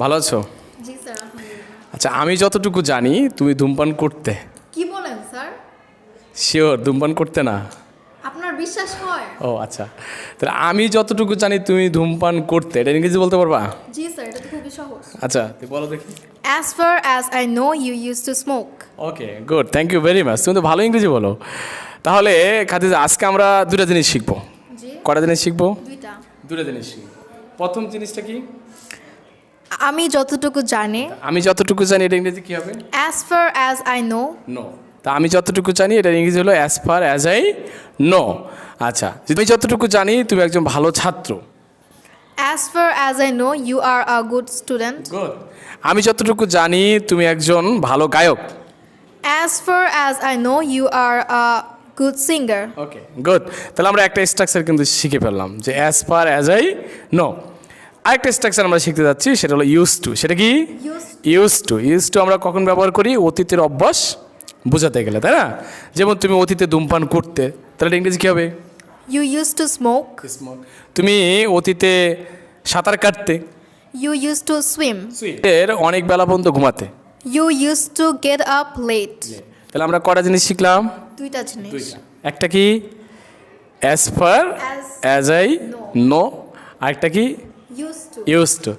ভালো আছো? জি স্যার, আলহামদুলিল্লাহ। আচ্ছা, আমি যতটুকু জানি তুমি ধূমপান করতে। কি বলেন স্যার? শিওর ধূমপান করতে না? আপনার বিশ্বাস হয়? ও আচ্ছা, তাহলে আমি যতটুকু জানি তুমি ধূমপান করতে, এটা ইংরেজি বলতে পারবা? জি স্যার, এটা তো খুবই সহজ। আচ্ছা, তুই বলো দেখি। As far as I know, you used to smoke. Okay, good, thank you very much. তুমি তো ভালো ইংরেজি বলো। তাহলে খাদিজা, আজকে আমরা দুটা জিনিস শিখবো। জি। কটা জিনিস শিখবো? দুইটা জিনিস শিখবো। প্রথম জিনিসটা কি? আমি যতটুকু জানি, আমি যতটুকু জানি, এটা ইংরেজি কি হবে? as far as I know, no. তা আমি যতটুকু জানি, এটা ইংরেজি হলো as far as I know. আচ্ছা, আমি যতটুকু জানি তুমি একজন ভালো ছাত্র। as far as I know, you are a good student. Good. আমি যতটুকু জানি তুমি একজন ভালো গায়ক। As far as I know, you are a good singer. Okay, good. তাহলে আমরা একটা স্ট্রাকচার কিন্তু শিখে ফেললাম, যে as far as I no. আরেকটা স্ট্রাকচার আমরা শিখতে যাচ্ছি, সেটা হলো ইউজ টু। সেটা কি? ইউজ টু আমরা কখন ব্যবহার করি? অতীতের অভ্যাস বোঝাতে গেলে, তাই না? যেমন তুমি অতীতে ধূমপান করতে, তাহলে ইংরেজি কী হবে? You used to smoke. তুমি অতীতে সাঁতার কাটতে। You used to swim. এর অনেক বেলা পর্যন্ত ঘুমাতে। You used to get up late. তাহলে আমরা কটা জিনিস শিখলাম? দুইটা জিনিস। একটা কি? As far As as I No. No. আরেকটা কি? used to. Use two.